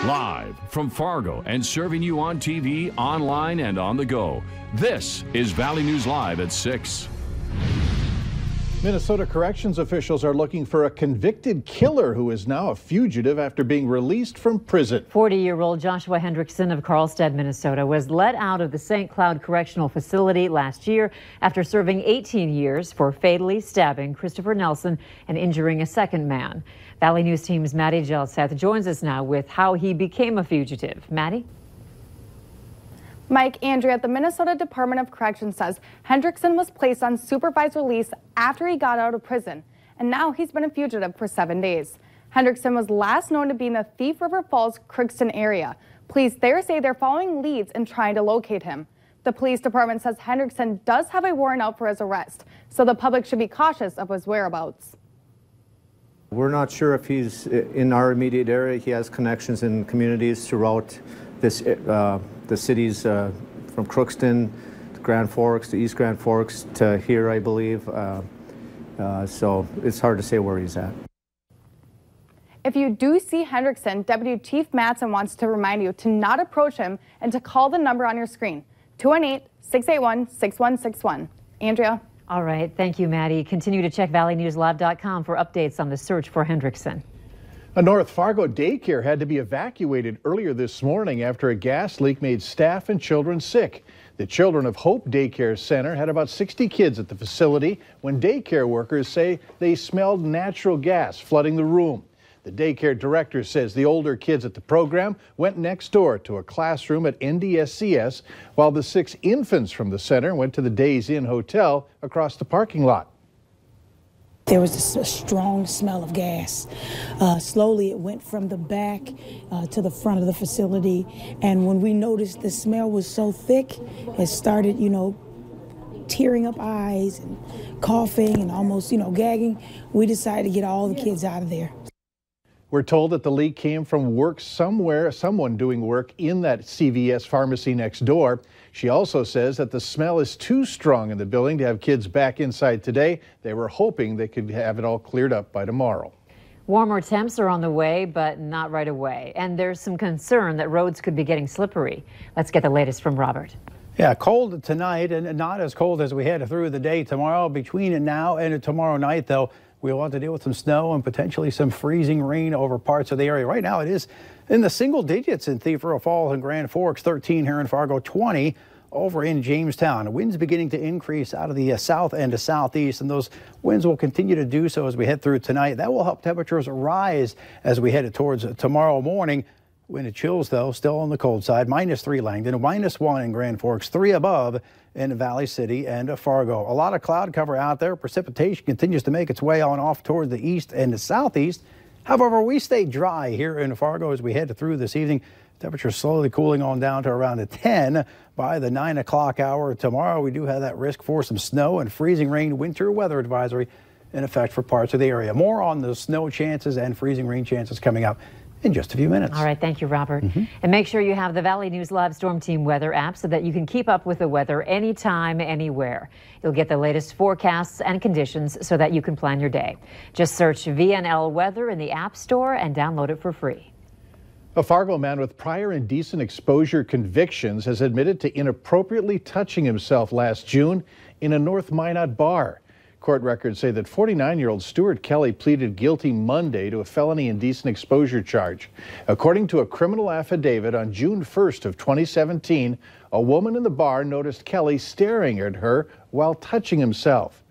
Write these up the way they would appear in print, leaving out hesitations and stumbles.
Live from Fargo and serving you on TV, online, and on the go. This is Valley News Live at 6. Minnesota corrections officials are looking for a convicted killer who is now a fugitive after being released from prison. 40-year-old Joshua Hendrickson of Carlstead, Minnesota, was let out of the St. Cloud Correctional Facility last year after serving 18 years for fatally stabbing Christopher Nelson and injuring a second man. Valley News Team's Maddie Gelseth joins us now with how he became a fugitive. Maddie? Mike, Andrea, the Minnesota Department of Corrections says Hendrickson was placed on supervised release after he got out of prison, and now he's been a fugitive for 7 days. Hendrickson was last known to be in the Thief River Falls, Crookston area. Police there say they're following leads and trying to locate him. The police department says Hendrickson does have a warrant out for his arrest, so the public should be cautious of his whereabouts. We're not sure if he's in our immediate area. He has connections in communities throughout this, the cities from Crookston to Grand Forks to East Grand Forks to here, I believe. So it's hard to say where he's at. If you do see Hendrickson, Deputy Chief Matson wants to remind you to not approach him and to call the number on your screen, 218-681-6161. Andrea? All right. Thank you, Maddie. Continue to check valleynewslive.com for updates on the search for Hendrickson. A North Fargo daycare had to be evacuated earlier this morning after a gas leak made staff and children sick. The Children of Hope Daycare Center had about 60 kids at the facility when daycare workers say they smelled natural gas flooding the room. The daycare director says the older kids at the program went next door to a classroom at NDSCS, while the 6 infants from the center went to the Days Inn Hotel across the parking lot. There was a strong smell of gas. Slowly it went from the back to the front of the facility, and when we noticed the smell was so thick, it started, tearing up eyes and coughing and almost, gagging. We decided to get all the kids out of there. We're told that the leak came from someone doing work in that CVS pharmacy next door. She also says that the smell is too strong in the building to have kids back inside today. They were hoping they could have it all cleared up by tomorrow. Warmer temps are on the way, but not right away. And there's some concern that roads could be getting slippery. Let's get the latest from Robert. Yeah, cold tonight and not as cold as we head through the day tomorrow. Between now and tomorrow night, though, we'll have to deal with some snow and potentially some freezing rain over parts of the area. Right now, it is in the single digits in Thief River Falls and Grand Forks, 13 here in Fargo, 20 over in Jamestown. Winds beginning to increase out of the south and to southeast, and those winds will continue to do so as we head through tonight. That will help temperatures rise as we head towards tomorrow morning. Wind chills, though, still on the cold side. -3 Langdon, -1 in Grand Forks, 3 above in Valley City and Fargo. A lot of cloud cover out there. Precipitation continues to make its way on off toward the east and the southeast. However, we stay dry here in Fargo as we head through this evening. Temperatures slowly cooling on down to around 10 by the 9 o'clock hour. Tomorrow, we do have that risk for some snow and freezing rain. Winter weather advisory in effect for parts of the area. More on the snow chances and freezing rain chances coming up in just a few minutes. All right, thank you, Robert. And make sure you have the Valley News Live Storm Team weather app so that you can keep up with the weather anytime, anywhere. You'll get the latest forecasts and conditions so that you can plan your day. Just search VNL Weather in the App Store and download it for free. A Fargo man with prior indecent exposure convictions has admitted to inappropriately touching himself last June in a North Minot bar. Court records say that 49-year-old Stuart Kelly pleaded guilty Monday to a felony indecent exposure charge. According to a criminal affidavit on June 1st of 2017, a woman in the bar noticed Kelly staring at her while touching himself.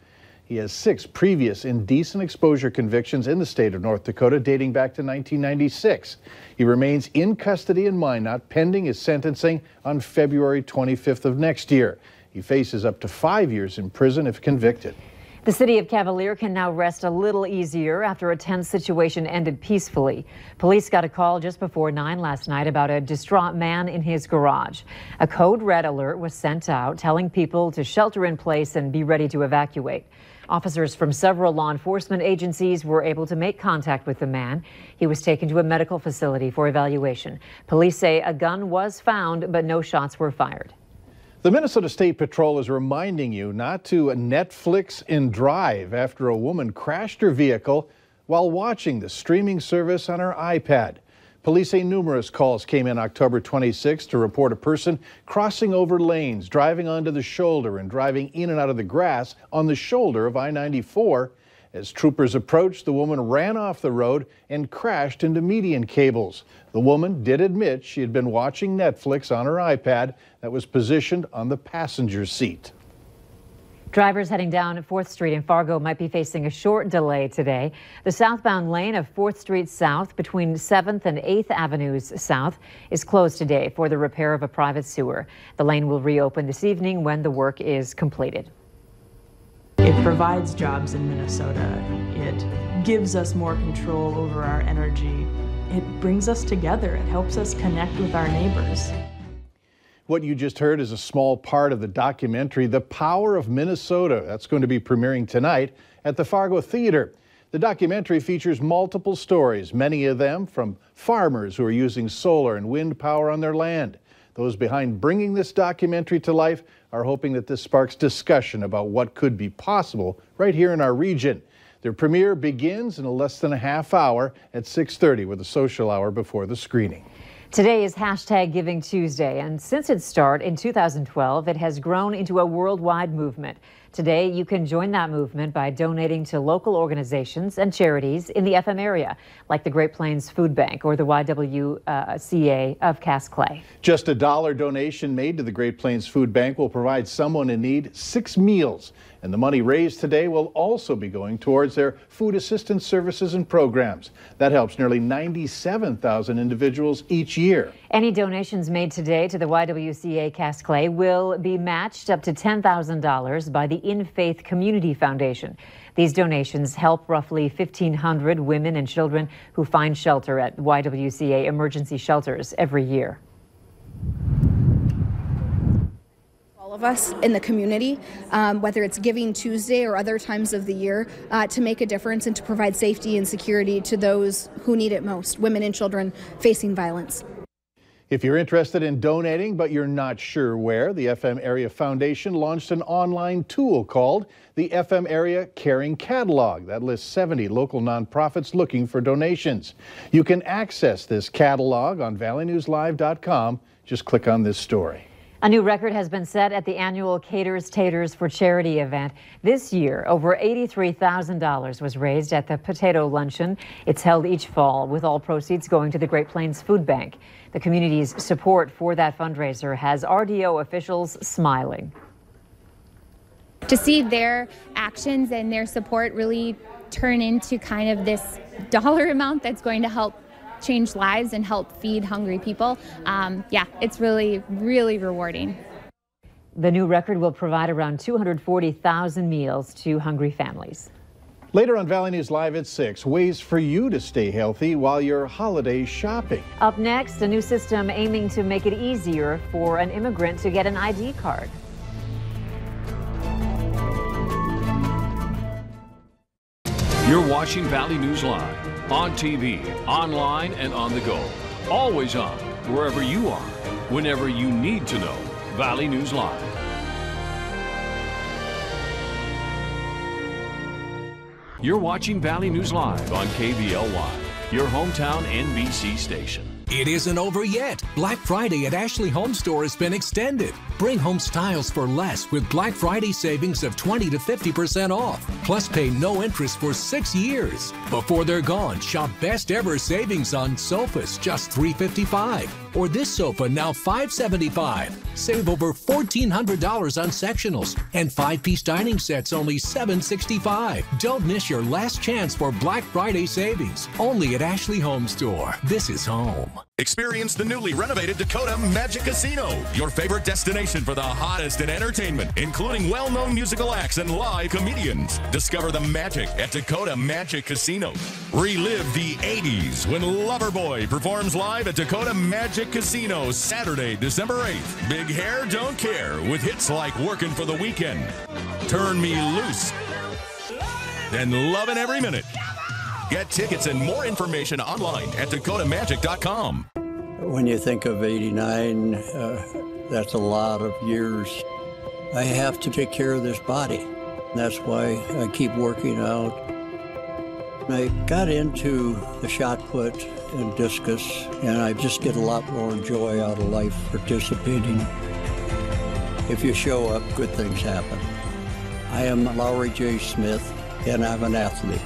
He has 6 previous indecent exposure convictions in the state of North Dakota dating back to 1996. He remains in custody in Minot pending his sentencing on February 25th of next year. He faces up to 5 years in prison if convicted. The city of Cavalier can now rest a little easier after a tense situation ended peacefully. Police got a call just before 9 last night about a distraught man in his garage. A code red alert was sent out telling people to shelter in place and be ready to evacuate. Officers from several law enforcement agencies were able to make contact with the man. He was taken to a medical facility for evaluation. Police say a gun was found, but no shots were fired. The Minnesota State Patrol is reminding you not to Netflix and drive after a woman crashed her vehicle while watching the streaming service on her iPad. Police say numerous calls came in October 26 to report a person crossing over lanes, driving onto the shoulder and driving in and out of the grass on the shoulder of I-94. As troopers approached, the woman ran off the road and crashed into median cables. The woman did admit she had been watching Netflix on her iPad that was positioned on the passenger seat. Drivers heading down 4th Street in Fargo might be facing a short delay today. The southbound lane of 4th Street South between 7th and 8th Avenues South is closed today for the repair of a private sewer. The lane will reopen this evening when the work is completed. It provides jobs in Minnesota. It gives us more control over our energy. It brings us together. It helps us connect with our neighbors. What you just heard is a small part of the documentary, The Power of Minnesota. That's going to be premiering tonight at the Fargo Theater. The documentary features multiple stories, many of them from farmers who are using solar and wind power on their land. Those behind bringing this documentary to life are hoping that this sparks discussion about what could be possible right here in our region. Their premiere begins in less than a half hour at 6:30 with a social hour before the screening. Today is #Giving Tuesday, and since its start in 2012, it has grown into a worldwide movement. Today, you can join that movement by donating to local organizations and charities in the FM area, like the Great Plains Food Bank or the YWCA of Cass Clay. Just a $1 donation made to the Great Plains Food Bank will provide someone in need 6 meals. And the money raised today will also be going towards their food assistance services and programs. That helps nearly 97,000 individuals each year. Any donations made today to the YWCA Cass Clay will be matched up to $10,000 by the In Faith Community Foundation. These donations help roughly 1,500 women and children who find shelter at YWCA emergency shelters every year. Of us in the community, whether it's Giving Tuesday or other times of the year, to make a difference and to provide safety and security to those who need it most, women and children facing violence. If you're interested in donating but you're not sure where, the FM Area Foundation launched an online tool called the FM Area Caring Catalog that lists 70 local nonprofits looking for donations. You can access this catalog on valleynewslive.com. Just click on this story. A new record has been set at the annual Caters Taters for Charity event. This year, over $83,000 was raised at the Potato Luncheon. It's held each fall, with all proceeds going to the Great Plains Food Bank. The community's support for that fundraiser has RDO officials smiling. To see their actions and their support really turn into kind of this dollar amount that's going to help change lives and help feed hungry people. Yeah, it's really, really rewarding. The new record will provide around 240,000 meals to hungry families. Later on Valley News Live at 6, ways for you to stay healthy while you're holiday shopping. Up next, a new system aiming to make it easier for an immigrant to get an ID card. You're watching Valley News Live on TV, online, and on the go. Always on, wherever you are, whenever you need to know. Valley News Live. You're watching Valley News Live on KVLY, your hometown NBC station. It isn't over yet. Black Friday at Ashley Home Store has been extended. Bring home styles for less with Black Friday savings of 20 to 50% off. Plus pay no interest for 6 years. Before they're gone, shop best ever savings on sofas, just $355. Or this sofa now $575. Save over $1,400 on sectionals. And 5-piece dining sets only $765. Don't miss your last chance for Black Friday savings. Only at Ashley Home Store. This is home. Experience the newly renovated Dakota Magic Casino, your favorite destination for the hottest in entertainment, including well-known musical acts and live comedians. Discover the magic at Dakota Magic Casino. Relive the 80s when Loverboy performs live at Dakota Magic Casino Saturday, December 8th. Big hair, don't care, with hits like Working for the Weekend, Turn Me Loose, and Lovin' Every Minute. Get tickets and more information online at dakotamagic.com. When you think of 89, that's a lot of years. I have to take care of this body. That's why I keep working out. I got into the shot put and discus, and I just get a lot more joy out of life participating. If you show up, good things happen. I am Lowry J. Smith, and I'm an athlete.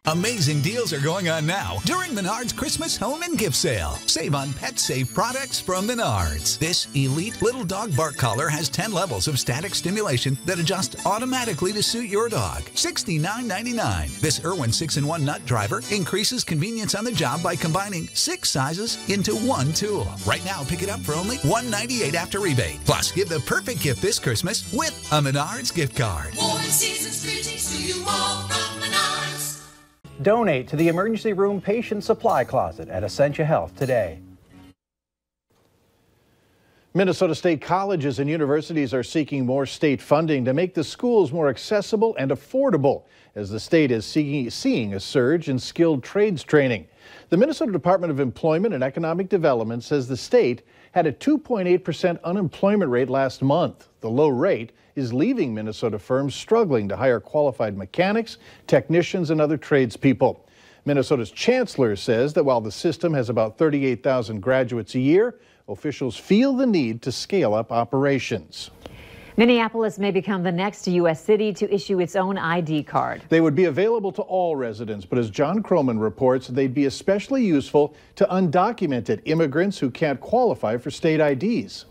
Amazing deals are going on now during Menards Christmas Home and Gift Sale. Save on pet safe products from Menards. This elite little dog bark collar has 10 levels of static stimulation that adjust automatically to suit your dog. $69.99. This Irwin 6-in-1 nut driver increases convenience on the job by combining 6 sizes into one tool. Right now, pick it up for only $198 after rebate. Plus, give the perfect gift this Christmas with a Menards gift card. More season's greetings to you all from Menards. Donate to the Emergency Room Patient Supply Closet at Essentia Health today. Minnesota State colleges and universities are seeking more state funding to make the schools more accessible and affordable, as the state is seeing a surge in skilled trades training. The Minnesota Department of Employment and Economic Development says the state had a 2.8% unemployment rate last month. The low rate is leaving Minnesota firms struggling to hire qualified mechanics, technicians, and other tradespeople. Minnesota's chancellor says that while the system has about 38,000 graduates a year, officials feel the need to scale up operations. Minneapolis may become the next U.S. city to issue its own ID card. They would be available to all residents, but as John Croman reports, they'd be especially useful to undocumented immigrants who can't qualify for state IDs.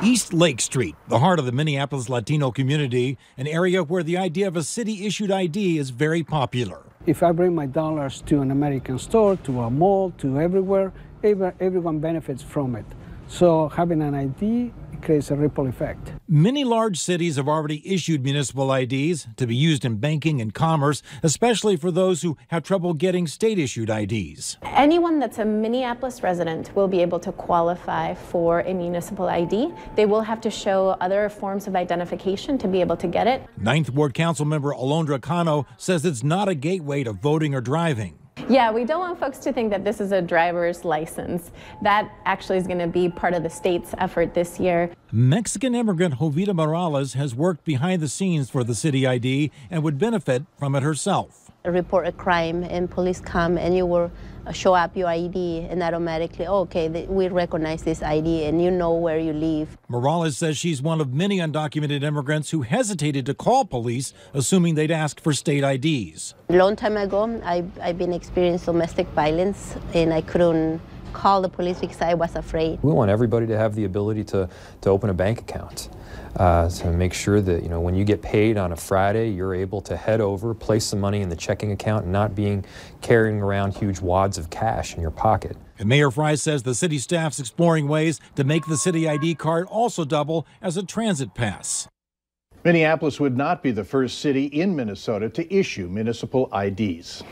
East Lake Street, the heart of the Minneapolis Latino community, an area where the idea of a city-issued ID is very popular. If I bring my dollars to an American store, to a mall, to everywhere, everyone benefits from it. So having an ID creates a ripple effect. Many large cities have already issued municipal IDs to be used in banking and commerce, especially for those who have trouble getting state-issued IDs. Anyone that's a Minneapolis resident will be able to qualify for a municipal ID. They will have to show other forms of identification to be able to get it. Ninth Ward Council member Alondra Cano says it's not a gateway to voting or driving. Yeah, we don't want folks to think that this is a driver's license. That actually is going to be part of the state's effort this year. Mexican immigrant Jovita Morales has worked behind the scenes for the city ID and would benefit from it herself. Report a crime and police come and you will show up your ID and automatically, we recognize this ID and you know where you live. Morales says she's one of many undocumented immigrants who hesitated to call police, assuming they'd ask for state IDs. A long time ago, I've been experiencing domestic violence and I couldn't call the police because I was afraid. We want everybody to have the ability to open a bank account. To make sure that, when you get paid on a Friday, you're able to head over, place some money in the checking account and not carrying around huge wads of cash in your pocket. And Mayor Fry says the city staff's exploring ways to make the city ID card also double as a transit pass. Minneapolis would not be the first city in Minnesota to issue municipal IDs.